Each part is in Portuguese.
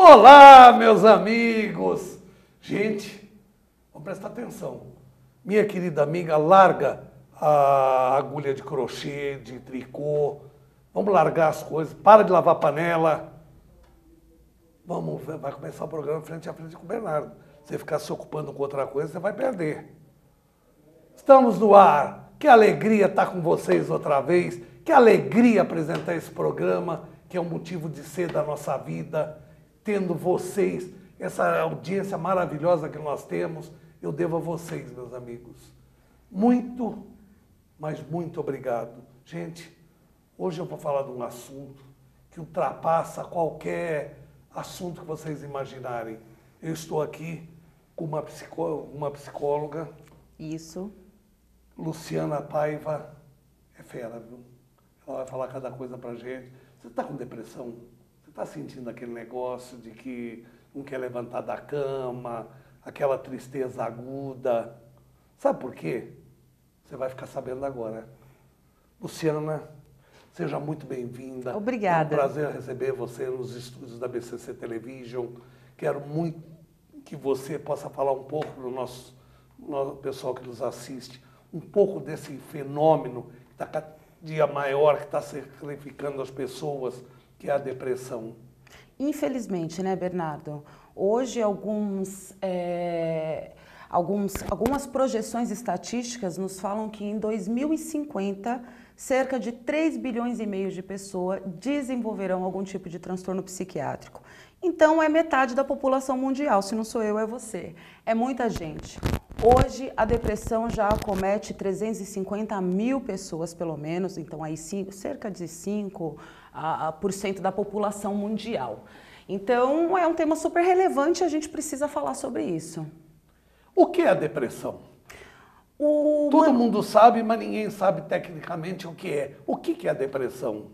Olá, meus amigos! Gente, vamos prestar atenção. Minha querida amiga, larga a agulha de crochê, de tricô. Vamos largar as coisas. Para de lavar a panela. Vai começar o programa frente a frente com o Bernardo. Você ficar se ocupando com outra coisa, você vai perder. Estamos no ar. Que alegria estar com vocês outra vez. Que alegria apresentar esse programa, que é o motivo de ser da nossa vida. Tendo vocês, essa audiência maravilhosa que nós temos, eu devo a vocês, meus amigos. Muito, mas muito obrigado. Gente, hoje eu vou falar de um assunto que ultrapassa qualquer assunto que vocês imaginarem. Eu estou aqui com uma psicóloga. Isso. Luciana Paiva. É fera, viu? Ela vai falar cada coisa pra gente. Você está com depressão? Você está sentindo aquele negócio de que não quer levantar da cama, aquela tristeza aguda? Sabe por quê? Você vai ficar sabendo agora. Luciana, seja muito bem-vinda. Obrigada. É um prazer receber você nos estúdios da BCC Television. Quero muito que você possa falar um pouco para o nosso pessoal que nos assiste, um pouco desse fenômeno que está cada dia maior, que está sacrificando as pessoas, que é a depressão. Infelizmente, né, Bernardo? Hoje, algumas projeções estatísticas nos falam que em 2050, cerca de 3,5 bilhões de pessoas desenvolverão algum tipo de transtorno psiquiátrico. Então, é metade da população mundial, se não sou eu, é você. É muita gente. Hoje, a depressão já acomete 350 mil pessoas, pelo menos, então aí cerca de 5% da população mundial. Então, é um tema super relevante e a gente precisa falar sobre isso. O que é a depressão? Todo mundo sabe, mas ninguém sabe tecnicamente o que é. O que é a depressão?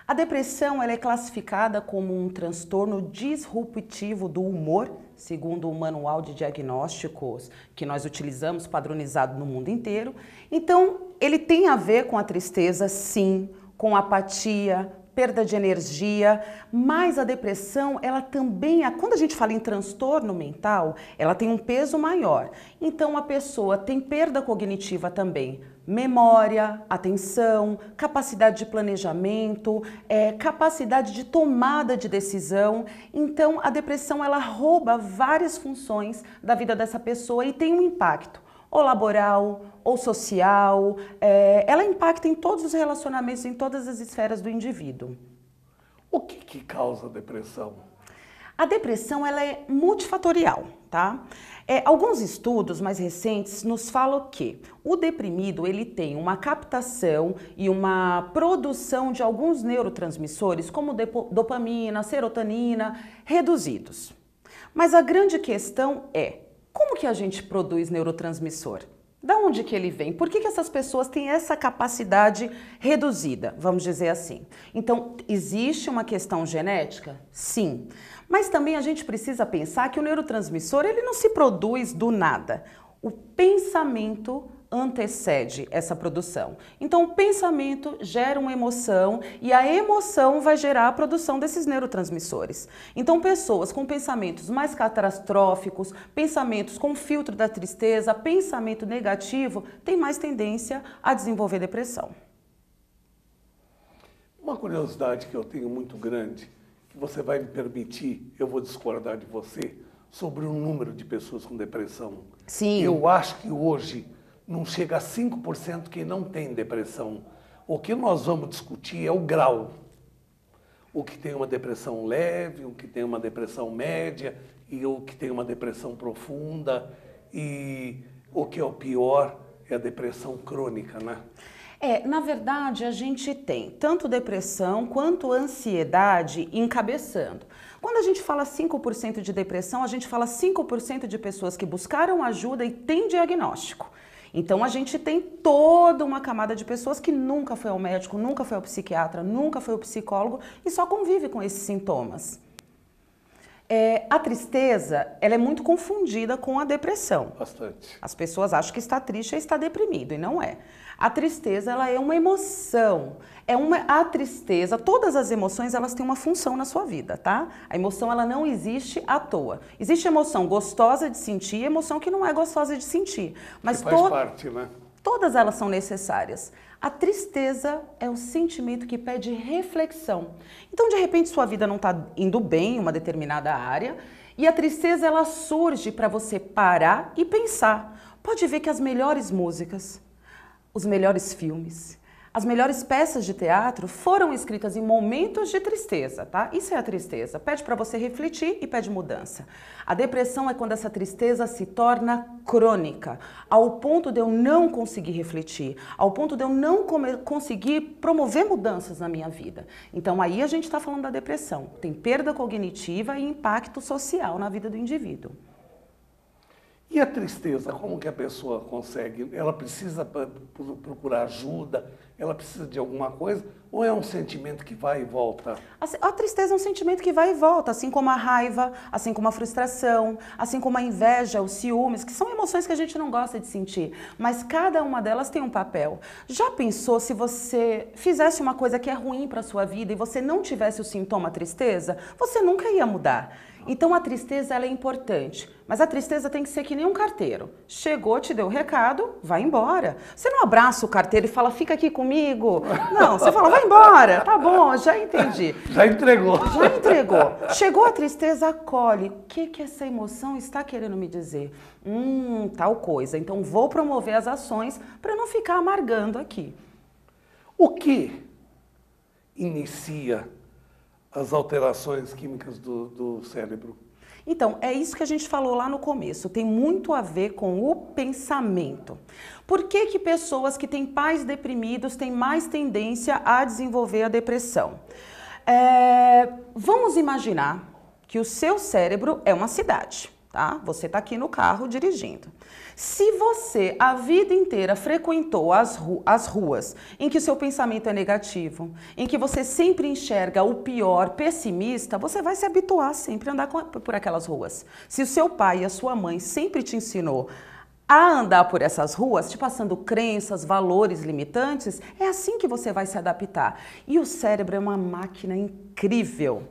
A depressão ela é classificada como um transtorno disruptivo do humor, segundo o manual de diagnósticos que nós utilizamos, padronizado no mundo inteiro. Então, ele tem a ver com a tristeza, sim, com apatia, perda de energia, mas a depressão, ela também, quando a gente fala em transtorno mental, ela tem um peso maior. Então, a pessoa tem perda cognitiva também, memória, atenção, capacidade de planejamento, capacidade de tomada de decisão. Então, a depressão, ela rouba várias funções da vida dessa pessoa e tem um impacto ou laboral, ou social, ela impacta em todos os relacionamentos, em todas as esferas do indivíduo. O que causa a depressão? A depressão ela é multifatorial, tá? Alguns estudos mais recentes nos falam que o deprimido ele tem uma captação e uma produção de alguns neurotransmissores, como dopamina, serotonina, reduzidos. Mas a grande questão é, como que a gente produz neurotransmissor? Da onde que ele vem? Por que essas pessoas têm essa capacidade reduzida, vamos dizer assim? Então, existe uma questão genética? Sim. Mas também a gente precisa pensar que o neurotransmissor, ele não se produz do nada. O pensamento antecede essa produção. Então, o pensamento gera uma emoção e a emoção vai gerar a produção desses neurotransmissores. Então, pessoas com pensamentos mais catastróficos, pensamentos com filtro da tristeza, pensamento negativo, têm mais tendência a desenvolver depressão. Uma curiosidade que eu tenho muito grande, que você vai me permitir, eu vou discordar de você, sobre o número de pessoas com depressão. Sim. Eu acho que hoje não chega a 5% que não tem depressão. O que nós vamos discutir é o grau. O que tem uma depressão leve, o que tem uma depressão média e o que tem uma depressão profunda. E o que é o pior é a depressão crônica, né? Na verdade, a gente tem tanto depressão quanto ansiedade encabeçando. Quando a gente fala 5% de depressão, a gente fala 5% de pessoas que buscaram ajuda e têm diagnóstico. Então, a gente tem toda uma camada de pessoas que nunca foi ao médico, nunca foi ao psiquiatra, nunca foi ao psicólogo e só convive com esses sintomas. A tristeza, ela é muito confundida com a depressão. Bastante. As pessoas acham que está triste e está deprimido, e não é. A tristeza, ela é uma emoção. A tristeza, todas as emoções, elas têm uma função na sua vida, tá? A emoção, ela não existe à toa. Existe emoção gostosa de sentir e emoção que não é gostosa de sentir. Mas que faz parte, né? Todas elas são necessárias. A tristeza é o sentimento que pede reflexão. Então, de repente, sua vida não está indo bem em uma determinada área e a tristeza, ela surge para você parar e pensar. Pode ver que as melhores músicas, os melhores filmes, as melhores peças de teatro foram escritas em momentos de tristeza, tá? Isso é a tristeza. Pede para você refletir e pede mudança. A depressão é quando essa tristeza se torna crônica, ao ponto de eu não conseguir refletir, ao ponto de eu não conseguir promover mudanças na minha vida. Então aí a gente está falando da depressão. Tem perda cognitiva e impacto social na vida do indivíduo. E a tristeza, como que a pessoa consegue? Ela precisa procurar ajuda? Ela precisa de alguma coisa? Ou é um sentimento que vai e volta? A tristeza é um sentimento que vai e volta, assim como a raiva, assim como a frustração, assim como a inveja, os ciúmes, que são emoções que a gente não gosta de sentir. Mas cada uma delas tem um papel. Já pensou se você fizesse uma coisa que é ruim para a sua vida e você não tivesse o sintoma tristeza? Você nunca ia mudar. Então a tristeza, ela é importante, mas a tristeza tem que ser que nem um carteiro. Chegou, te deu o recado, vai embora. Você não abraça o carteiro e fala, fica aqui comigo. Não, você fala, vai embora. Tá bom, já entendi. Já entregou. Já entregou. Chegou a tristeza, acolhe. O que essa emoção está querendo me dizer? Tal coisa. Então vou promover as ações para não ficar amargando aqui. O que inicia as alterações químicas do cérebro? Então, é isso que a gente falou lá no começo, tem muito a ver com o pensamento. Por que que pessoas que têm pais deprimidos têm mais tendência a desenvolver a depressão? Vamos imaginar que o seu cérebro é uma cidade, tá? Você está aqui no carro dirigindo. Se você a vida inteira frequentou as ruas em que o seu pensamento é negativo, em que você sempre enxerga o pior, pessimista, você vai se habituar sempre a andar por aquelas ruas. Se o seu pai e a sua mãe sempre te ensinou a andar por essas ruas, te passando crenças, valores limitantes, é assim que você vai se adaptar. E o cérebro é uma máquina incrível.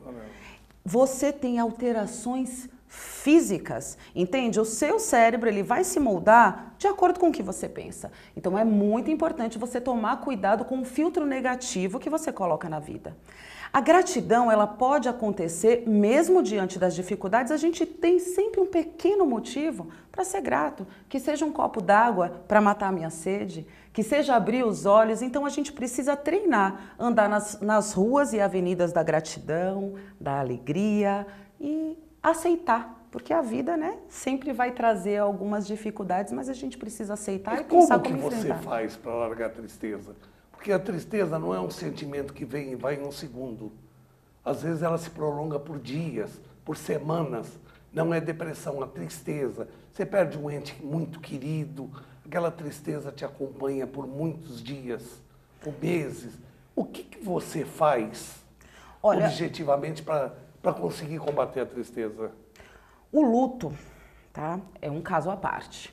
Você tem alterações físicas, entende? O seu cérebro, ele vai se moldar de acordo com o que você pensa. Então é muito importante você tomar cuidado com o filtro negativo que você coloca na vida. A gratidão, ela pode acontecer mesmo diante das dificuldades, a gente tem sempre um pequeno motivo para ser grato, que seja um copo d'água para matar a minha sede, que seja abrir os olhos. Então a gente precisa treinar, andar nas ruas e avenidas da gratidão, da alegria e aceitar, porque a vida, né, sempre vai trazer algumas dificuldades, mas a gente precisa aceitar e pensar como enfrentar. Como que você faz para largar a tristeza? Porque a tristeza não é um sentimento que vem e vai em um segundo. Às vezes ela se prolonga por dias, por semanas. Não é depressão, a tristeza. Você perde um ente muito querido, aquela tristeza te acompanha por muitos dias, por meses. O que você faz objetivamente para conseguir combater a tristeza? O luto, tá? É um caso à parte.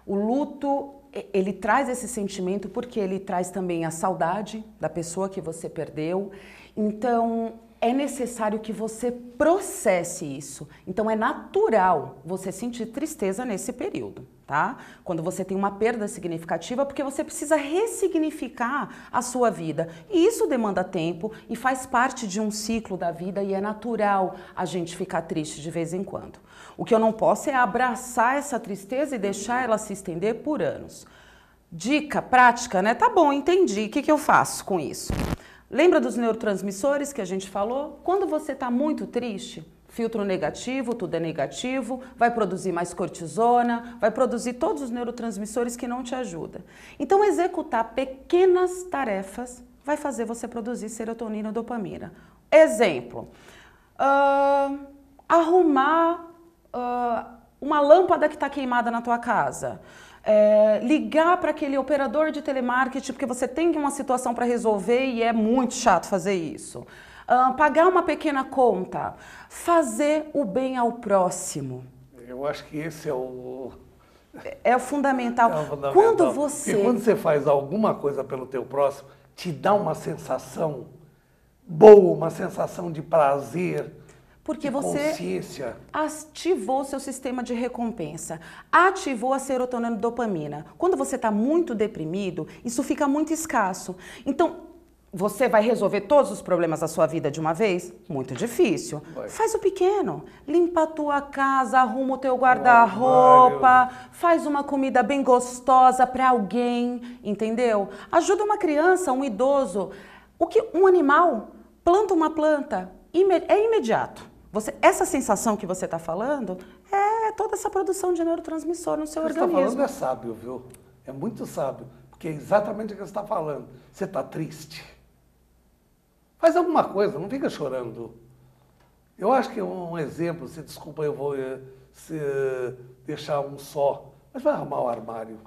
O luto, ele traz esse sentimento porque ele traz também a saudade da pessoa que você perdeu. Então, é necessário que você processe isso. Então, é natural você sentir tristeza nesse período, tá? Quando você tem uma perda significativa, porque você precisa ressignificar a sua vida. E isso demanda tempo e faz parte de um ciclo da vida e é natural a gente ficar triste de vez em quando. O que eu não posso é abraçar essa tristeza e deixar ela se estender por anos. Dica prática, né? Tá bom, entendi. O que eu faço com isso? Lembra dos neurotransmissores que a gente falou? Quando você está muito triste, filtro negativo, tudo é negativo, vai produzir mais cortisona, vai produzir todos os neurotransmissores que não te ajudam. Então, executar pequenas tarefas vai fazer você produzir serotonina e dopamina. Exemplo, arrumar uma lâmpada que está queimada na tua casa. Ligar para aquele operador de telemarketing porque você tem uma situação para resolver e é muito chato fazer isso. pagar uma pequena conta, fazer o bem ao próximo. Eu acho que esse é o... É o fundamental. É o fundamental. Quando você... Porque quando você faz alguma coisa pelo teu próximo, te dá uma sensação boa, uma sensação de prazer, Porque de você consciência. ativou o seu sistema de recompensa, ativou a serotonina e dopamina. Quando você está muito deprimido, isso fica muito escasso. Então, você vai resolver todos os problemas da sua vida de uma vez? Muito difícil. Vai. Faz o pequeno. Limpa a tua casa, arruma o teu guarda-roupa, faz uma comida bem gostosa para alguém, entendeu? Ajuda uma criança, um idoso. Um animal planta uma planta, é imediato. Essa sensação que você está falando é toda essa produção de neurotransmissor no seu organismo. O que você está falando é sábio, viu? É muito sábio, porque é exatamente o que você está falando. Você está triste. Faz alguma coisa, não fica chorando. Eu acho que um exemplo, se desculpa, eu vou deixar um só, mas vai arrumar o armário.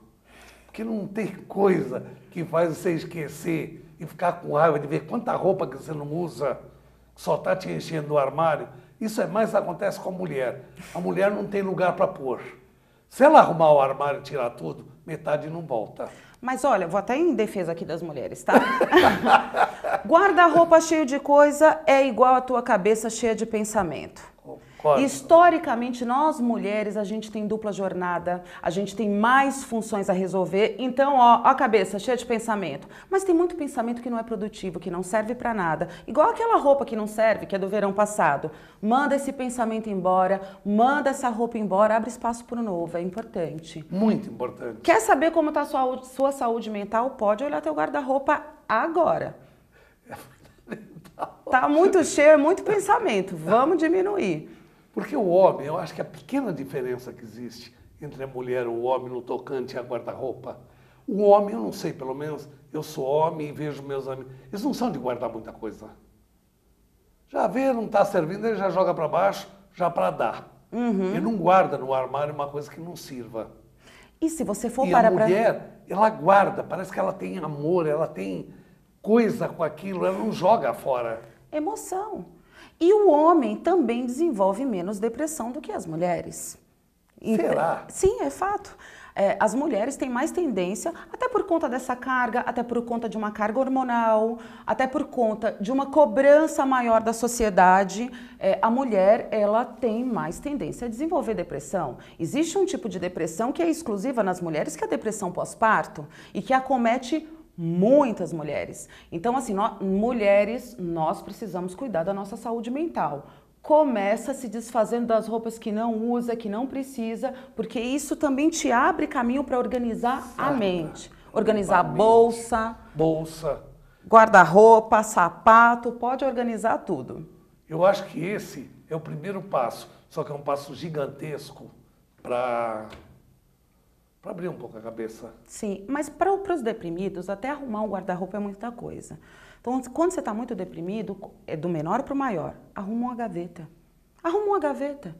Porque não tem coisa que faz você esquecer e ficar com raiva de ver quanta roupa que você não usa, que só está te enchendo o armário. Isso mais acontece com a mulher. A mulher não tem lugar para pôr. Se ela arrumar o armário e tirar tudo, metade não volta. Mas olha, vou até em defesa aqui das mulheres, tá? Guarda-roupa cheio de coisa é igual a tua cabeça cheia de pensamento. Concordo. Historicamente, nós mulheres, a gente tem dupla jornada, a gente tem mais funções a resolver. Então, ó, a cabeça cheia de pensamento. Mas tem muito pensamento que não é produtivo, que não serve pra nada. Igual aquela roupa que não serve, que é do verão passado. Manda esse pensamento embora, manda essa roupa embora, abre espaço pro novo, é importante. Muito importante. Quer saber como está a sua saúde mental? Pode olhar teu guarda-roupa agora. Tá muito cheio, é muito pensamento. Vamos diminuir. Porque o homem, eu acho que a pequena diferença que existe entre a mulher e o homem no tocante a guarda-roupa, o homem, eu não sei, pelo menos eu sou homem e vejo meus amigos, eles não são de guardar muita coisa. Já vê, não está servindo, ele já joga para baixo, já para dar. Ele não guarda no armário uma coisa que não sirva. E se você for E parar a mulher, ela guarda, parece que ela tem amor, ela tem coisa com aquilo, ela não joga fora. Emoção. E o homem também desenvolve menos depressão do que as mulheres. Será? Sim, é fato. As mulheres têm mais tendência, até por conta dessa carga, até por conta de uma carga hormonal, até por conta de uma cobrança maior da sociedade, a mulher ela tem mais tendência a desenvolver depressão. Existe um tipo de depressão que é exclusiva nas mulheres, que é a depressão pós-parto, e que acomete muitas mulheres. Então, assim, mulheres, nós precisamos cuidar da nossa saúde mental. Começa se desfazendo das roupas que não usa, que não precisa, porque isso também te abre caminho para organizar a mente. Organizar bolsa, guarda-roupa, sapato, pode organizar tudo. Eu acho que esse é o primeiro passo, só que é um passo gigantesco para abrir um pouco a cabeça. Sim, mas para os deprimidos, até arrumar um guarda-roupa é muita coisa. Então, quando você está muito deprimido, é do menor para o maior, arruma uma gaveta. Arruma uma gaveta.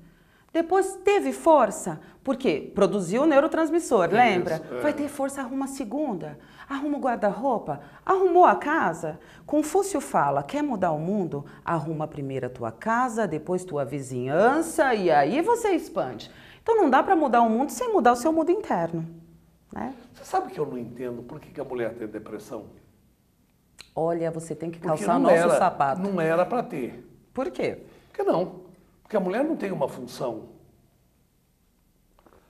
Depois teve força, porque produziu o neurotransmissor, lembra? Vai ter força, arruma a segunda. Arruma o guarda-roupa. Arrumou a casa? Confúcio fala, quer mudar o mundo? Arruma primeiro a tua casa, depois tua vizinhança e aí você expande. Então não dá para mudar o mundo sem mudar o seu mundo interno, né? Você sabe que eu não entendo por que a mulher tem depressão? Olha, você tem que calçar nosso sapato. Não era para ter. Por quê? Porque não. Porque a mulher não tem uma função.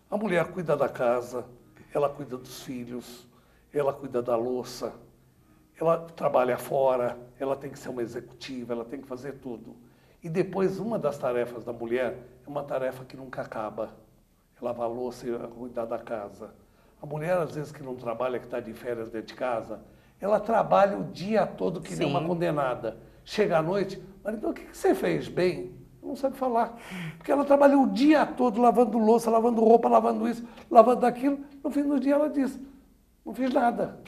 A mulher cuida da casa, ela cuida dos filhos, ela cuida da louça, ela trabalha fora, ela tem que ser uma executiva, ela tem que fazer tudo. E depois, uma das tarefas da mulher é uma tarefa que nunca acaba. É lavar a louça e cuidar da casa. A mulher, às vezes, que não trabalha, que está de férias dentro de casa, ela trabalha o dia todo que nem uma condenada. Chega à noite, mas então o que você fez? Bem, não sabe falar. Porque ela trabalha o dia todo lavando louça, lavando roupa, lavando isso, lavando aquilo. No fim do dia ela diz, não fiz nada.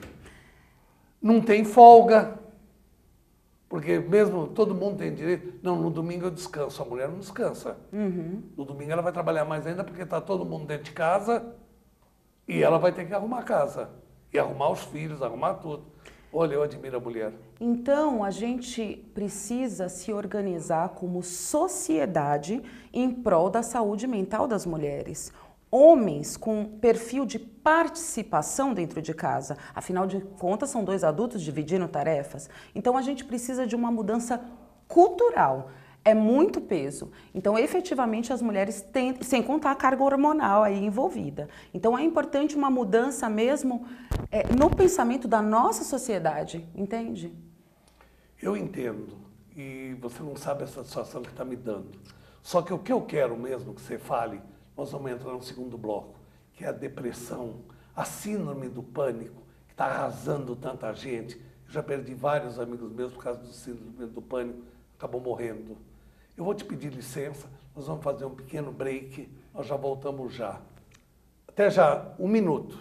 Não tem folga. Porque mesmo todo mundo tem direito. Não, no domingo eu descanso. A mulher não descansa. No domingo ela vai trabalhar mais ainda porque está todo mundo dentro de casa e ela vai ter que arrumar a casa. E arrumar os filhos, arrumar tudo. Olha, eu admiro a mulher. Então, a gente precisa se organizar como sociedade em prol da saúde mental das mulheres. Homens com perfil de participação dentro de casa, afinal de contas são 2 adultos dividindo tarefas. Então a gente precisa de uma mudança cultural, é muito peso. Então efetivamente as mulheres têm, sem contar a carga hormonal aí envolvida. Então é importante uma mudança mesmo no pensamento da nossa sociedade, entende? Eu entendo e você não sabe a satisfação que está me dando. Só que o que eu quero mesmo que você fale, nós vamos entrar no segundo bloco, que é a depressão, a síndrome do pânico, que está arrasando tanta gente. Eu já perdi vários amigos meus por causa do síndrome do pânico, acabou morrendo. Eu vou te pedir licença, nós vamos fazer um pequeno break, nós já voltamos já. Até já, 1 minuto.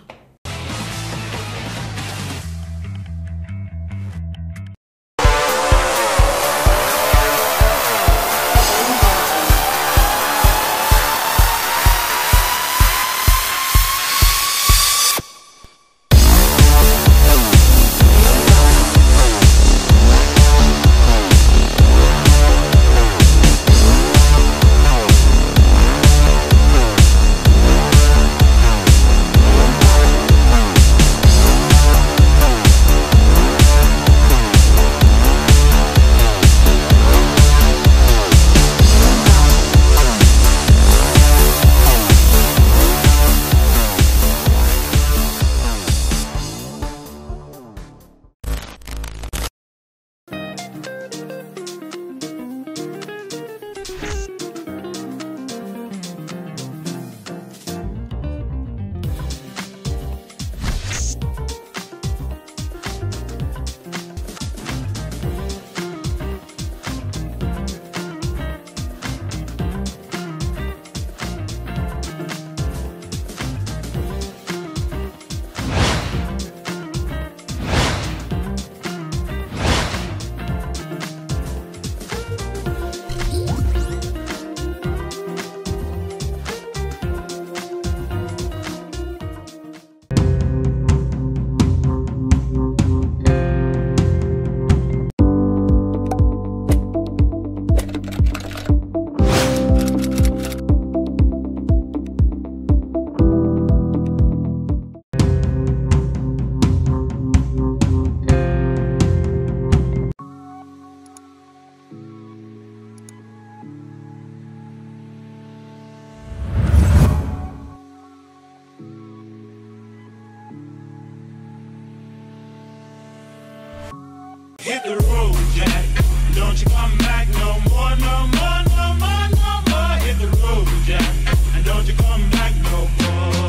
Hit the road, Jack. Don't you come back no more, no more, no more, no more. Hit the road, Jack. And don't you come back no more.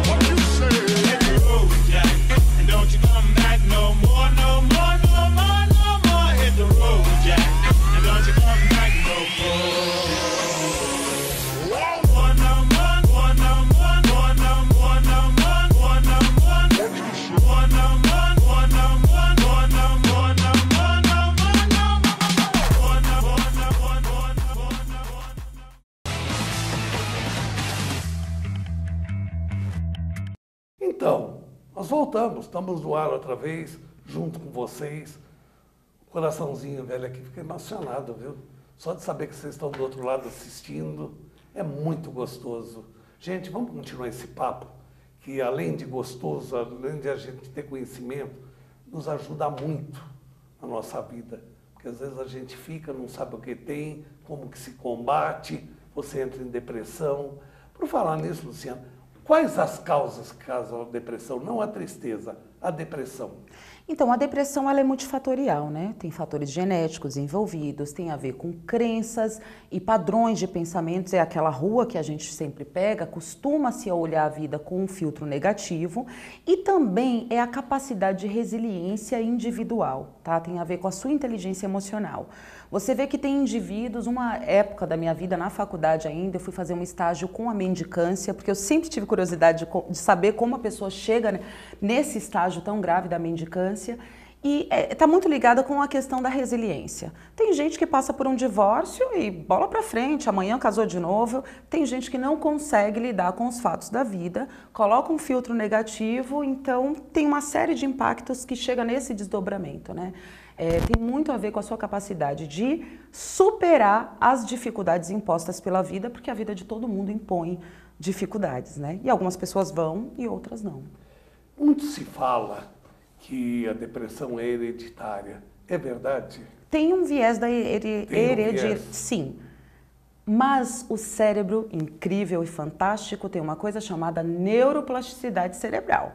What you say? Hit the road, Jack. And don't you come back no more, no more, no more, no more. Hit the road, Jack. And don't you come back no more. One no more, one no more, one no more, no more, one no more, one no more, one no more, one no more, no more, no more, no more, one no more, one no more, one no more. Então, nós voltamos, estamos no ar outra vez, junto com vocês. O coraçãozinho velho aqui fica emocionado, viu? Só de saber que vocês estão do outro lado assistindo, é muito gostoso. Gente, vamos continuar esse papo, que além de gostoso, além de a gente ter conhecimento, nos ajuda muito na nossa vida. Porque às vezes a gente fica, não sabe o que tem, como que se combate, você entra em depressão. Por falar nisso, Luciana, quais as causas que causam a depressão? Não a tristeza, a depressão. Então, a depressão ela é multifatorial, né? Tem fatores genéticos envolvidos, tem a ver com crenças e padrões de pensamentos. É aquela rua que a gente sempre pega, costuma-se olhar a vida com um filtro negativo. E também é a capacidade de resiliência individual, tá? Tem a ver com a sua inteligência emocional. Você vê que tem indivíduos, uma época da minha vida, na faculdade ainda, eu fui fazer um estágio com a mendicância, porque eu sempre tive curiosidade de saber como a pessoa chega, né, nesse estágio tão grave da mendicância. E está muito ligada com a questão da resiliência. Tem gente que passa por um divórcio e bola para frente, amanhã casou de novo. Tem gente que não consegue lidar com os fatos da vida, coloca um filtro negativo, então tem uma série de impactos que chega nesse desdobramento, né? Tem muito a ver com a sua capacidade de superar as dificuldades impostas pela vida, porque a vida de todo mundo impõe dificuldades, né? E algumas pessoas vão e outras não. Muito se fala que a depressão é hereditária. É verdade? Tem um viés da hereditariedade, viés. sim. Mas o cérebro, incrível e fantástico, tem uma coisa chamada neuroplasticidade cerebral.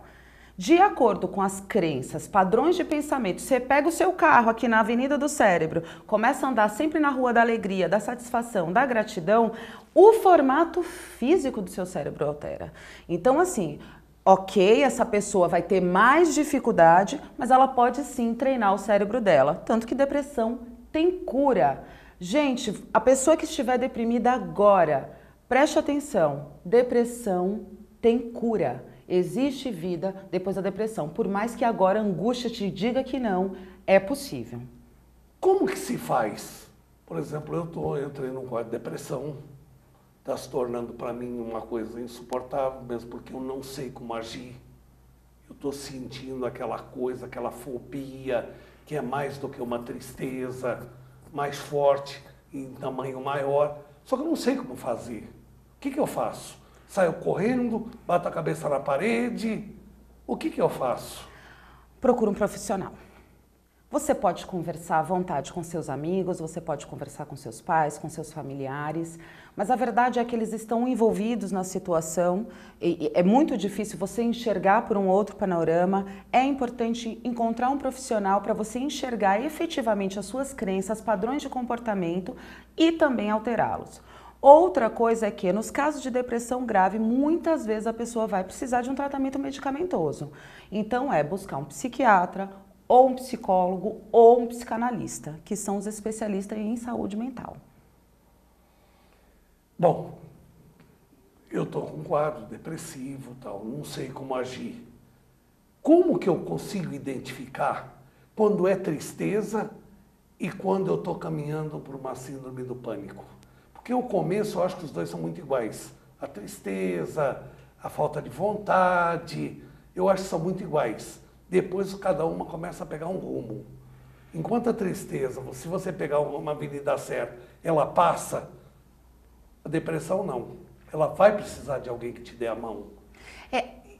De acordo com as crenças, padrões de pensamento, você pega o seu carro aqui na Avenida do Cérebro, começa a andar sempre na rua da alegria, da satisfação, da gratidão, o formato físico do seu cérebro altera. Então, assim, ok, essa pessoa vai ter mais dificuldade, mas ela pode sim treinar o cérebro dela. Tanto que depressão tem cura. Gente, a pessoa que estiver deprimida agora, preste atenção, depressão tem cura. Existe vida depois da depressão. Por mais que agora a angústia te diga que não, é possível. Como que se faz? Por exemplo, eu entrei num quadro de depressão. Está se tornando para mim uma coisa insuportável, mesmo porque eu não sei como agir. Eu estou sentindo aquela coisa, aquela fobia, que é mais do que uma tristeza, mais forte, em tamanho maior. Só que eu não sei como fazer. O que eu faço? Saio correndo, bato a cabeça na parede? O que eu faço? Procura um profissional. Você pode conversar à vontade com seus amigos, você pode conversar com seus pais, com seus familiares, mas a verdade é que eles estão envolvidos na situação e é muito difícil você enxergar por um outro panorama. É importante encontrar um profissional para você enxergar efetivamente as suas crenças, padrões de comportamento e também alterá-los. Outra coisa é que, nos casos de depressão grave, muitas vezes a pessoa vai precisar de um tratamento medicamentoso. Então, é buscar um psiquiatra, ou um psicólogo, ou um psicanalista, que são os especialistas em saúde mental. Bom, eu estou com um quadro depressivo, tal, não sei como agir. Como que eu consigo identificar quando é tristeza e quando eu estou caminhando por uma síndrome do pânico? Porque o começo, eu acho que os dois são muito iguais. A tristeza, a falta de vontade, eu acho que são muito iguais. Depois, cada uma começa a pegar um rumo. Enquanto a tristeza, se você pegar uma avenida certa, ela passa, a depressão não. Ela vai precisar de alguém que te dê a mão.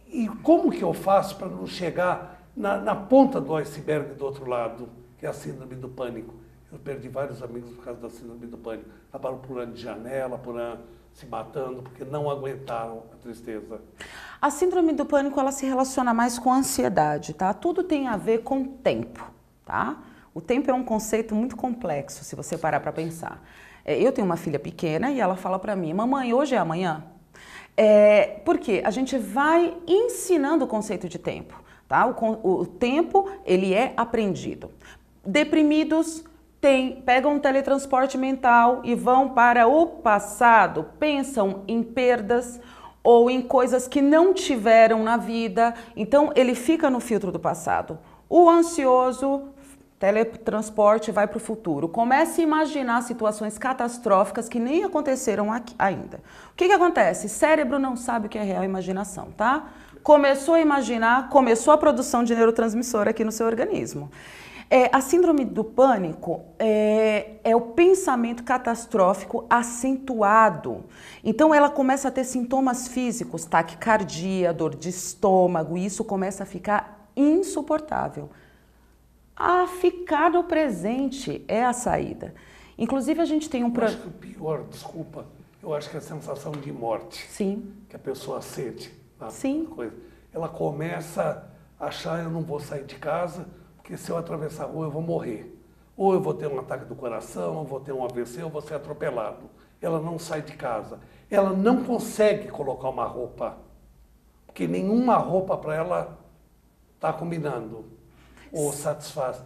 E como que eu faço para não chegar na ponta do iceberg do outro lado, que é a síndrome do pânico? Eu perdi vários amigos por causa da síndrome do pânico. Acabaram pulando de janela, se matando, porque não aguentaram a tristeza. A síndrome do pânico, ela se relaciona mais com a ansiedade, tá? Tudo tem a ver com tempo, tá? O tempo é um conceito muito complexo, se você parar para pensar. Eu tenho uma filha pequena e ela fala para mim, mamãe, hoje é amanhã? Por quê? A gente vai ensinando o conceito de tempo, tá? O tempo, ele é aprendido. Deprimidos pegam um teletransporte mental e vão para o passado, pensam em perdas ou em coisas que não tiveram na vida, então ele fica no filtro do passado. O ansioso, teletransporte, vai para o futuro, começa a imaginar situações catastróficas que nem aconteceram ainda. O que acontece? Cérebro não sabe o que é real imaginação, tá? Começou a imaginar, começou a produção de neurotransmissor aqui no seu organismo. A síndrome do pânico é o pensamento catastrófico acentuado. Então ela começa a ter sintomas físicos, taquicardia, dor de estômago, e isso começa a ficar insuportável. A ficar no presente é a saída. Inclusive a gente tem um... Eu acho que o pior, desculpa, eu acho que é a sensação de morte. Sim. Que a pessoa sente. Sim. Coisa. Ela começa a achar, eu não vou sair de casa, porque se eu atravessar a rua eu vou morrer. Ou eu vou ter um ataque do coração, ou vou ter um AVC, ou vou ser atropelado. Ela não sai de casa. Ela não consegue colocar uma roupa, porque nenhuma roupa para ela está combinando ou satisfaz.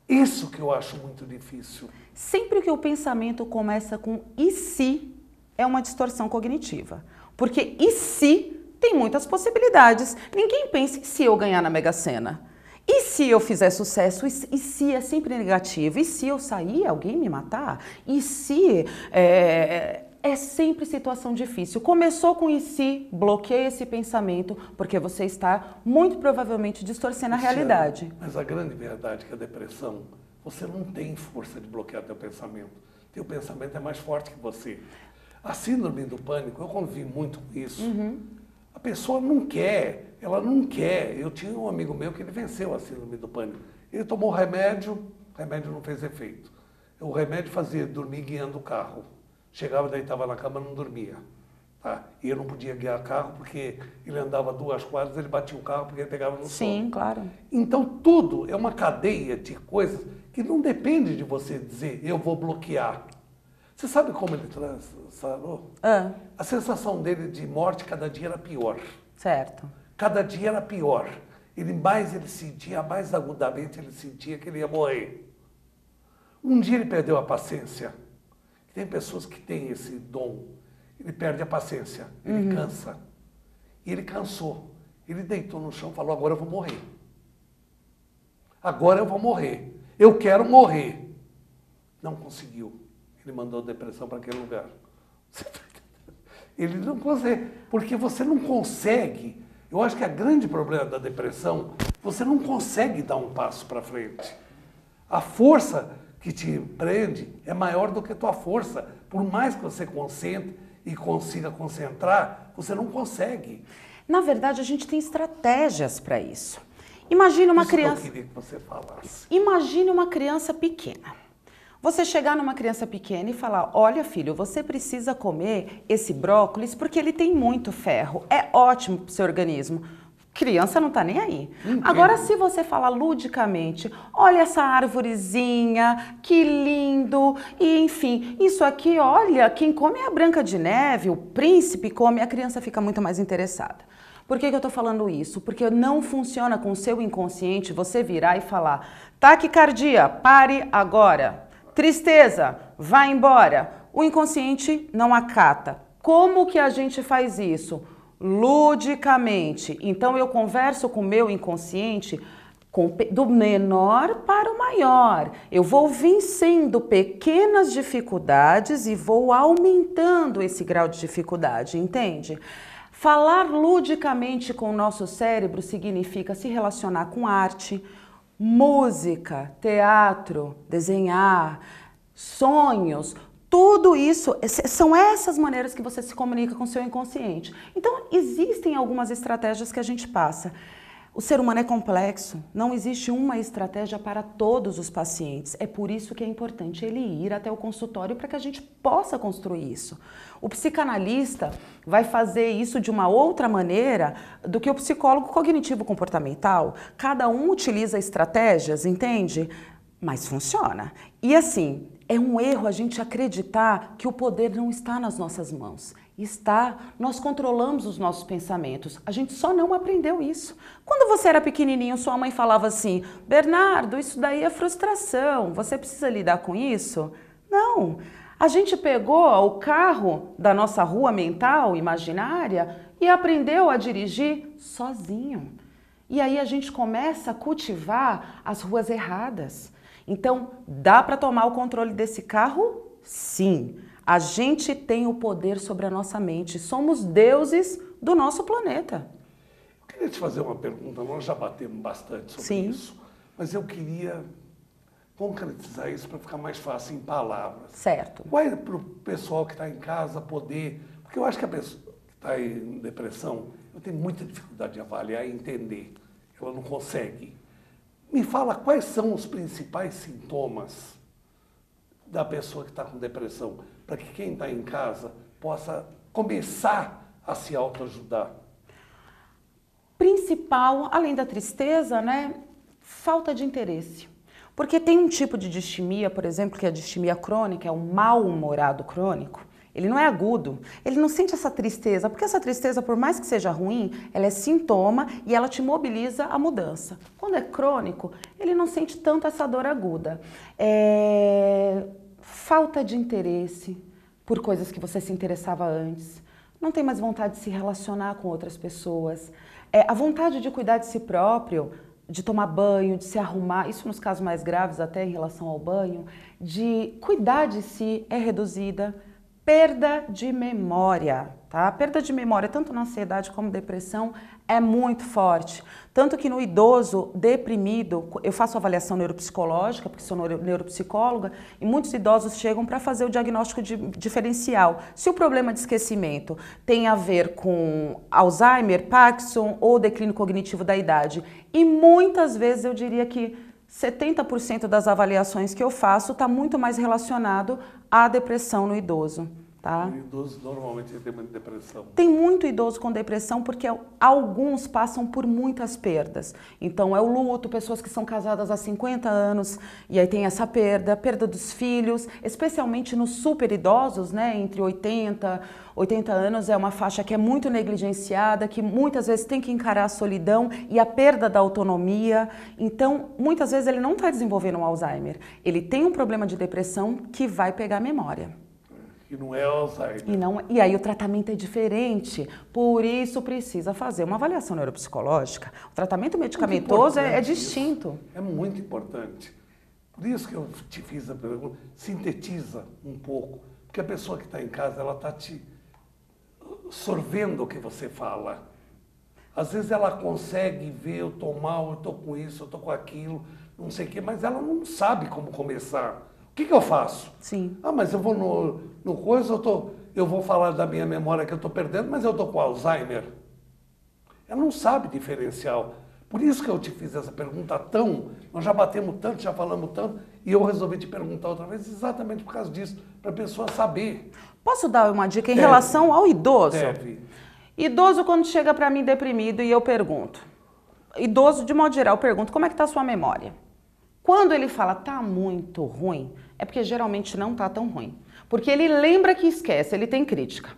Isso que eu acho muito difícil. Sempre que o pensamento começa com e se, é uma distorção cognitiva. Porque e se tem muitas possibilidades. Ninguém pensa em se eu ganhar na Mega Sena. E se eu fizer sucesso? E se é sempre negativo? E se eu sair, alguém me matar? E se... É sempre situação difícil. Começou com e se, bloqueia esse pensamento, porque você está muito provavelmente distorcendo a realidade. Mas a grande verdade é que a depressão, você não tem força de bloquear teu pensamento. Teu pensamento é mais forte que você. A síndrome do pânico, eu convivi muito com isso. A pessoa não quer, ela não quer. Eu tinha um amigo meu que ele venceu a síndrome do pânico. Ele tomou remédio, o remédio não fez efeito. O remédio fazia dormir guiando o carro. Chegava, deitava na cama, não dormia. Tá? E eu não podia guiar carro porque ele andava 2 quadras, ele batia o carro porque ele pegava no sono. Sim, claro. Então tudo é uma cadeia de coisas que não depende de você dizer, eu vou bloquear. Você sabe como ele sarou? A sensação dele de morte cada dia era pior. Certo. Cada dia era pior. Ele sentia, mais agudamente ele sentia que ele ia morrer. Um dia ele perdeu a paciência. Tem pessoas que têm esse dom. Ele perde a paciência, ele cansa. E ele cansou. Ele deitou no chão e falou, agora eu vou morrer. Agora eu vou morrer. Eu quero morrer. Não conseguiu. Ele mandou depressão para aquele lugar. Ele não consegue. Porque você não consegue. Eu acho que o grande problema da depressão, você não consegue dar um passo para frente. A força que te prende é maior do que a tua força. Por mais que você concentre e consiga concentrar, você não consegue. Na verdade, a gente tem estratégias para isso. Imagine uma criança... Que eu queria que você falasse. Imagine uma criança pequena. Você chegar numa criança pequena e falar, olha filho, você precisa comer esse brócolis porque ele tem muito ferro. É ótimo para o seu organismo. Criança não tá nem aí. Agora, se você falar ludicamente, olha essa árvorezinha, que lindo, e enfim, isso aqui, olha, quem come é a Branca de Neve, o príncipe come, a criança fica muito mais interessada. Por que eu tô falando isso? Porque não funciona com o seu inconsciente você virar e falar, taquicardia, pare agora. Tristeza, vá embora. O inconsciente não acata. Como que a gente faz isso? Ludicamente. Então eu converso com o meu inconsciente do menor para o maior. Eu vou vencendo pequenas dificuldades e vou aumentando esse grau de dificuldade, entende? Falar ludicamente com o nosso cérebro significa se relacionar com arte, música, teatro, desenhar, sonhos. Tudo isso, são essas maneiras que você se comunica com o seu inconsciente. Então, existem algumas estratégias que a gente passa. O ser humano é complexo, não existe uma estratégia para todos os pacientes. É por isso que é importante ele ir até o consultório para que a gente possa construir isso. O psicanalista vai fazer isso de uma outra maneira do que o psicólogo cognitivo-comportamental. Cada um utiliza estratégias, entende? Mas funciona. E assim, é um erro a gente acreditar que o poder não está nas nossas mãos. Está, nós controlamos os nossos pensamentos. A gente só não aprendeu isso. Quando você era pequenininho, sua mãe falava assim, Bernardo, isso daí é frustração, você precisa lidar com isso? Não. A gente pegou o carro da nossa rua mental, imaginária, e aprendeu a dirigir sozinho. E aí a gente começa a cultivar as ruas erradas. Então, dá para tomar o controle desse carro? Sim. A gente tem o poder sobre a nossa mente. Somos deuses do nosso planeta. Eu queria te fazer uma pergunta. Nós já batemos bastante sobre isso. Mas eu queria concretizar isso para ficar mais fácil em palavras. Certo. Qual é para o pessoal que está em casa poder... Porque eu acho que a pessoa que está em depressão, eu tenho muita dificuldade de avaliar e entender. Ela não consegue. Me fala quais são os principais sintomas da pessoa que está com depressão, para que quem está em casa possa começar a se autoajudar. Principal, além da tristeza, né? Falta de interesse. Porque tem um tipo de distimia, por exemplo, que é a distimia crônica, é o mal-humorado crônico. Ele não é agudo, ele não sente essa tristeza, porque essa tristeza, por mais que seja ruim, ela é sintoma e ela te mobiliza a mudança. Quando é crônico, ele não sente tanto essa dor aguda. Falta de interesse por coisas que você se interessava antes, não tem mais vontade de se relacionar com outras pessoas, a vontade de cuidar de si próprio de tomar banho, de se arrumar, isso nos casos mais graves até em relação ao banho, de cuidar de si é reduzida. Perda de memória, tá? Perda de memória, tanto na ansiedade como depressão, é muito forte. Tanto que no idoso deprimido, eu faço avaliação neuropsicológica, porque sou neuropsicóloga, e muitos idosos chegam para fazer o diagnóstico diferencial. Se o problema de esquecimento tem a ver com Alzheimer, Parkinson ou declínio cognitivo da idade. E muitas vezes eu diria que 70% das avaliações que eu faço está muito mais relacionado à depressão no idoso. Tá? O idoso normalmente tem muita depressão. Tem muito idoso com depressão porque alguns passam por muitas perdas. Então é o luto, pessoas que são casadas há 50 anos e aí tem essa perda dos filhos, especialmente nos super idosos, né, entre 80 anos é uma faixa que é muito negligenciada, que muitas vezes tem que encarar a solidão e a perda da autonomia. Então, muitas vezes ele não está desenvolvendo um Alzheimer, ele tem um problema de depressão que vai pegar a memória. E não é Alzheimer. E aí o tratamento é diferente, por isso precisa fazer uma avaliação neuropsicológica. O tratamento medicamentoso é distinto. É muito importante. Por isso que eu te fiz a pergunta, sintetiza um pouco, porque a pessoa que está em casa, ela está te sorvendo o que você fala. Às vezes ela consegue ver, eu estou mal, eu estou com isso, eu estou com aquilo, não sei o quê, mas ela não sabe como começar. O que eu faço? Sim. Ah, mas eu vou no coisa, eu vou falar da minha memória que eu estou perdendo, mas eu estou com Alzheimer. Ela não sabe diferencial. Por isso que eu te fiz essa pergunta nós já batemos tanto, já falamos tanto, e eu resolvi te perguntar outra vez exatamente por causa disso, para a pessoa saber. Posso dar uma dica em relação ao idoso? Deve. Idoso, quando chega para mim deprimido e eu pergunto, idoso de modo geral, eu pergunto, como é que está a sua memória? Quando ele fala, tá muito ruim, é porque geralmente não tá tão ruim. Porque ele lembra que esquece, ele tem crítica.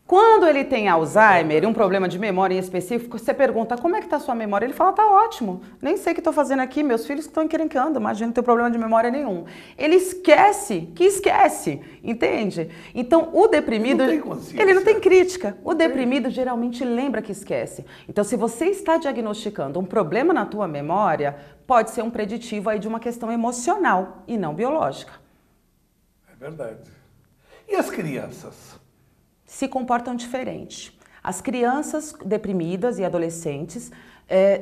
Quando ele tem Alzheimer e um problema de memória em específico, você pergunta, como é que tá a sua memória? Ele fala, tá ótimo, nem sei o que estou fazendo aqui, meus filhos estão encrencando, imagina não ter problema de memória nenhum. Ele esquece, entende? Então, o deprimido, ele não tem crítica. O deprimido geralmente lembra que esquece. Então, se você está diagnosticando um problema na tua memória, pode ser um preditivo aí de uma questão emocional e não biológica. É verdade. E as crianças? Se comportam diferente. As crianças deprimidas e adolescentes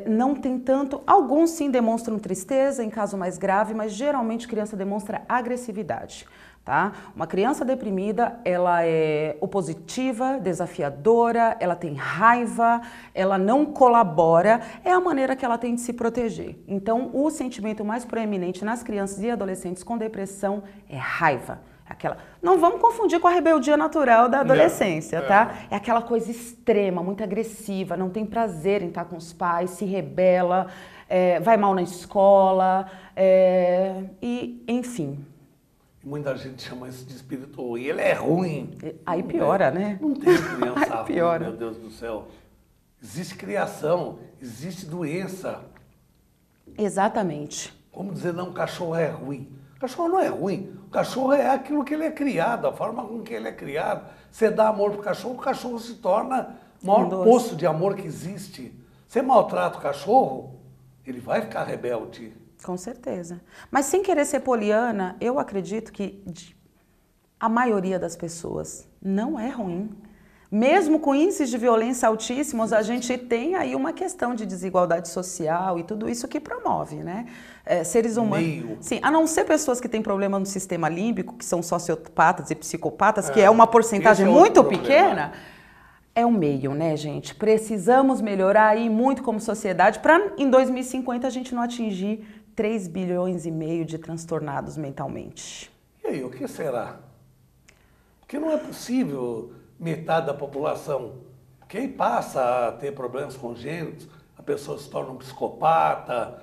não tem tanto, alguns sim demonstram tristeza em caso mais grave, mas geralmente a criança demonstra agressividade. Tá? Uma criança deprimida, ela é opositiva, desafiadora, ela tem raiva, ela não colabora, é a maneira que ela tem de se proteger. Então, o sentimento mais proeminente nas crianças e adolescentes com depressão é raiva. Não vamos confundir com a rebeldia natural da adolescência, tá? É aquela coisa extrema, muito agressiva, não tem prazer em estar com os pais, se rebela, vai mal na escola, e enfim. Muita gente chama isso de espírito ruim. Ele é ruim. Aí piora, né? Não tem criança ruim, piora. meu Deus do céu. Existe criação, existe doença. Exatamente. Como dizer, não, cachorro é ruim. O cachorro não é ruim. O cachorro é aquilo que ele é criado, a forma com que ele é criado. Você dá amor pro cachorro, o cachorro se torna o maior poço de amor que existe. Você maltrata o cachorro, ele vai ficar rebelde. Com certeza. Mas sem querer ser poliana, eu acredito que a maioria das pessoas não é ruim. Mesmo com índices de violência altíssimos, a gente tem aí uma questão de desigualdade social e tudo isso que promove, né? Seres humanos. Sim, a não ser pessoas que têm problema no sistema límbico, que são sociopatas e psicopatas, que é uma porcentagem muito pequena. É o meio, né, gente? Precisamos melhorar aí muito como sociedade para em 2050 a gente não atingir 3,5 bilhões de transtornados mentalmente. E aí, o que será? Porque não é possível metade da população, porque aí passa a ter problemas congênitos, a pessoa se torna um psicopata,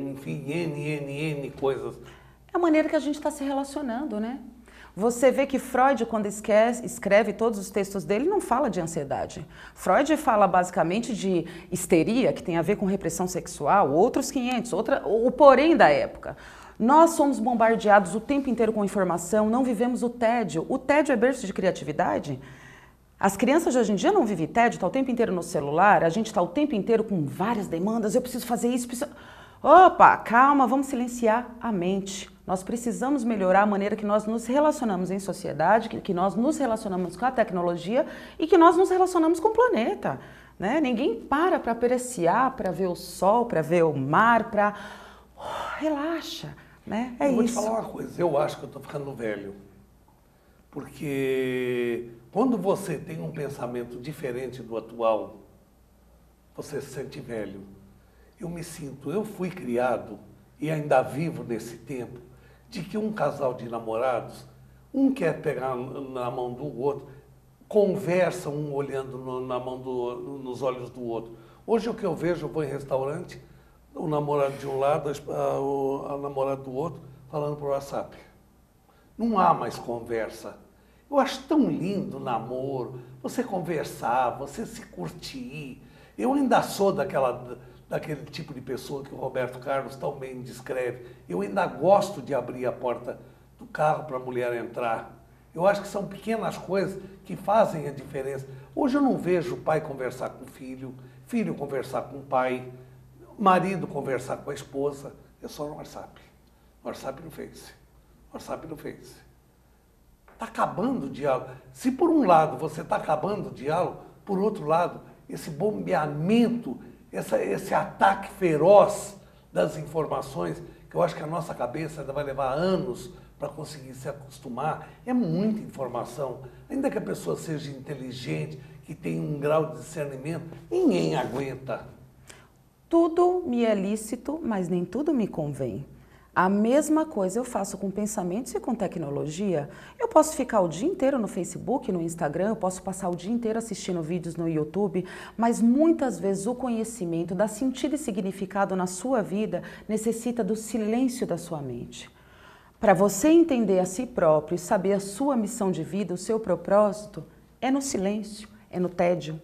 enfim, N coisas. É a maneira que a gente está se relacionando, né? Você vê que Freud, quando escreve todos os textos dele, não fala de ansiedade. Freud fala basicamente de histeria, que tem a ver com repressão sexual, outros 500, o porém da época. Nós somos bombardeados o tempo inteiro com informação, não vivemos o tédio. O tédio é berço de criatividade. As crianças de hoje em dia não vivem tédio, está o tempo inteiro no celular, a gente está o tempo inteiro com várias demandas, eu preciso fazer isso, preciso... Opa, calma, vamos silenciar a mente. Nós precisamos melhorar a maneira que nós nos relacionamos em sociedade, que nós nos relacionamos com a tecnologia e que nós nos relacionamos com o planeta. Né? Ninguém para apreciar, para ver o sol, para ver o mar, para... relaxa, né? É eu vou isso. te falar uma coisa, eu acho que eu estou ficando velho. Porque quando você tem um pensamento diferente do atual, você se sente velho. Eu fui criado e ainda vivo nesse tempo de que um casal de namorados, um quer pegar na mão do outro, conversa um olhando nos olhos do outro. Hoje o que eu vejo, eu vou em restaurante, o namorado de um lado, a namorada do outro, falando por WhatsApp. Não há mais conversa. Eu acho tão lindo o namoro, você conversar, você se curtir. Eu ainda sou daquele tipo de pessoa que o Roberto Carlos tão bem descreve. Eu ainda gosto de abrir a porta do carro para a mulher entrar. Eu acho que são pequenas coisas que fazem a diferença. Hoje eu não vejo o pai conversar com o filho, filho conversar com o pai, marido conversar com a esposa. É só no WhatsApp. No WhatsApp no Face. No WhatsApp no Face. Está acabando o diálogo. Se por um lado você está acabando o diálogo, por outro lado, esse bombeamento, esse ataque feroz das informações, que eu acho que a nossa cabeça ainda vai levar anos para conseguir se acostumar, é muita informação. Ainda que a pessoa seja inteligente, que tenha um grau de discernimento, ninguém aguenta. Tudo me é lícito, mas nem tudo me convém. A mesma coisa eu faço com pensamentos e com tecnologia. Eu posso ficar o dia inteiro no Facebook, no Instagram, eu posso passar o dia inteiro assistindo vídeos no YouTube, mas muitas vezes o conhecimento, dar sentido e significado na sua vida, necessita do silêncio da sua mente. Para você entender a si próprio e saber a sua missão de vida, o seu propósito, é no silêncio, é no tédio.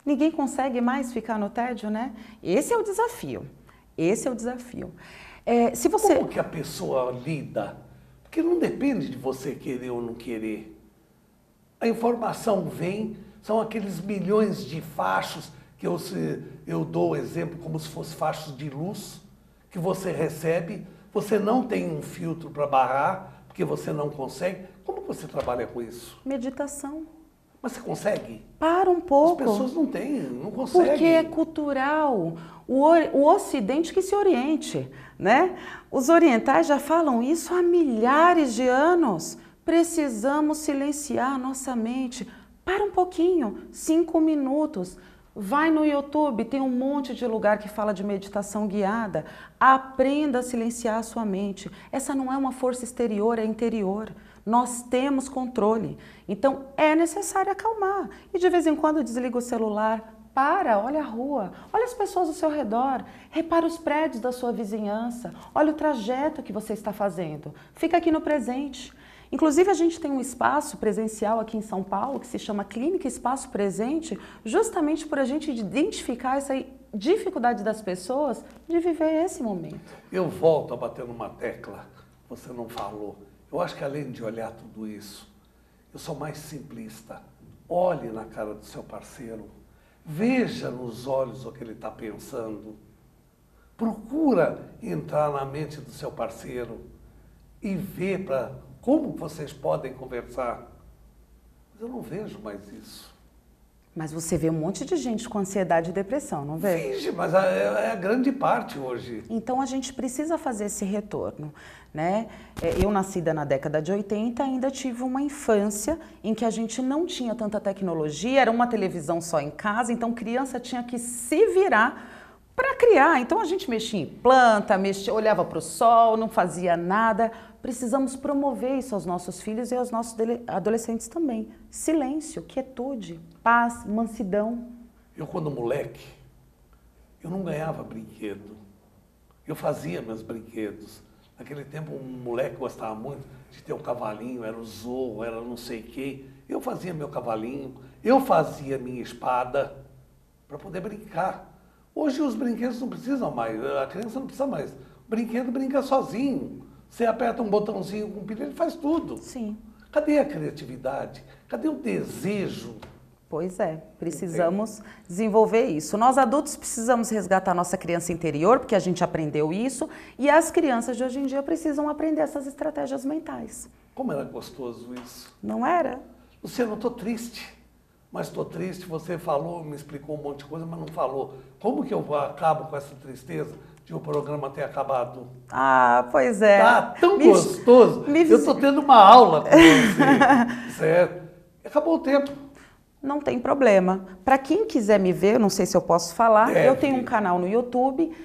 Ninguém consegue mais ficar no tédio, né? Esse é o desafio. Esse é o desafio. Se você... Como que a pessoa lida? Porque não depende de você querer ou não querer. A informação vem, são aqueles milhões de fachos que eu dou o exemplo como se fossem fachos de luz que você recebe. Você não tem um filtro para barrar, porque você não consegue. Como você trabalha com isso? Meditação. Mas você consegue? Para um pouco. As pessoas não têm, não conseguem. Porque é cultural. O Ocidente que se oriente, né? Os orientais já falam isso há milhares de anos. Precisamos silenciar a nossa mente. Para um pouquinho, 5 minutos. Vai no YouTube, tem um monte de lugar que fala de meditação guiada. Aprenda a silenciar a sua mente. Essa não é uma força exterior, é interior. Nós temos controle. Então, é necessário acalmar. E de vez em quando desliga o celular. Olha a rua, olha as pessoas ao seu redor, repara os prédios da sua vizinhança, olha o trajeto que você está fazendo. Fica aqui no presente. Inclusive, a gente tem um espaço presencial aqui em São Paulo, que se chama Clínica Espaço Presente, justamente por a gente identificar essa dificuldade das pessoas de viver esse momento. Eu volto a bater numa tecla, você não falou. Eu acho que além de olhar tudo isso, eu sou mais simplista. Olhe na cara do seu parceiro, veja nos olhos o que ele está pensando. Procura entrar na mente do seu parceiro e ver como vocês podem conversar. Mas eu não vejo mais isso. Mas você vê um monte de gente com ansiedade e depressão, não vê? Finge, mas é a grande parte hoje. Então a gente precisa fazer esse retorno, né? Eu, nascida na década de 80, ainda tive uma infância em que a gente não tinha tanta tecnologia, era uma televisão só em casa, então criança tinha que se virar para criar. Então a gente mexia em planta, olhava para o sol, não fazia nada. Precisamos promover isso aos nossos filhos e aos nossos adolescentes também. Silêncio, quietude, paz, mansidão. Eu, quando moleque, eu não ganhava brinquedo. Eu fazia meus brinquedos. Naquele tempo, um moleque gostava muito de ter um cavalinho, era o Zorro, era não sei quem. Eu fazia meu cavalinho, eu fazia minha espada para poder brincar. Hoje os brinquedos não precisam mais, a criança não precisa mais. O brinquedo brinca sozinho. Você aperta um botãozinho com pilha, ele faz tudo. Sim. Cadê a criatividade? Cadê o desejo? Pois é, precisamos desenvolver isso. Nós adultos precisamos resgatar nossa criança interior, porque a gente aprendeu isso, e as crianças de hoje em dia precisam aprender essas estratégias mentais. Como era gostoso isso. Não era? Luciano, eu estou triste, mas estou triste, você falou, me explicou um monte de coisa, mas não falou. Como que eu acabo com essa tristeza de o programa ter acabado? Ah, pois é. Tá tão gostoso. Eu estou tendo uma aula com você. Sério. Acabou o tempo. Não tem problema. Para quem quiser me ver, eu não sei se eu posso falar, eu tenho um canal no YouTube,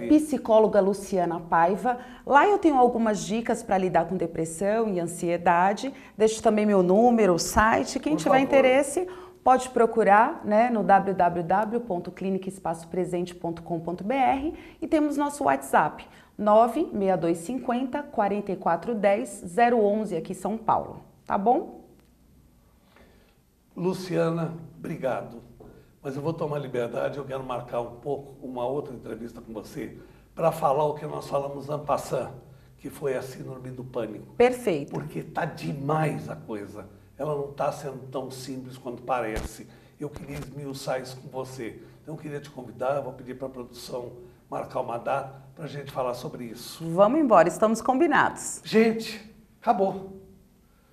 Psicóloga Luciana Paiva. Lá eu tenho algumas dicas para lidar com depressão e ansiedade. Deixo também meu número, o site. Quem tiver interesse pode procurar, né, no www.clinicaespaçopresente.com.br e temos nosso WhatsApp 96250 4410 011 aqui em São Paulo. Tá bom? Luciana, obrigado. Mas eu vou tomar liberdade, eu quero marcar um pouco uma outra entrevista com você para falar o que nós falamos en passant, que foi a síndrome do pânico. Perfeito. Porque tá demais a coisa. Ela não está sendo tão simples quanto parece. Eu queria esmiuçar isso com você. Então eu queria te convidar, eu vou pedir para a produção marcar uma data para a gente falar sobre isso. Vamos embora, estamos combinados. Gente, acabou.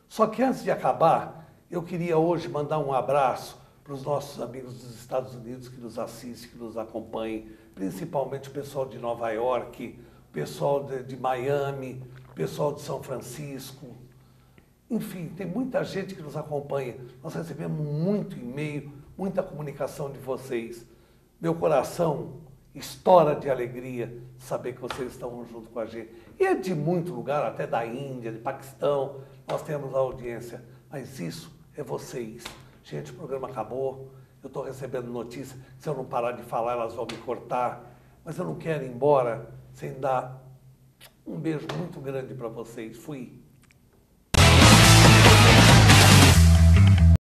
Só que antes de acabar, eu queria hoje mandar um abraço para os nossos amigos dos Estados Unidos que nos assistem, que nos acompanhem, principalmente o pessoal de Nova York, o pessoal de Miami, o pessoal de São Francisco. Enfim, tem muita gente que nos acompanha. Nós recebemos muito e-mail, muita comunicação de vocês. Meu coração estoura de alegria saber que vocês estão junto com a gente. E é de muito lugar, até da Índia, de Paquistão, nós temos a audiência. Mas isso é vocês. Gente, o programa acabou. Eu estou recebendo notícia. Se eu não parar de falar, elas vão me cortar. Mas eu não quero ir embora sem dar um beijo muito grande para vocês. Fui.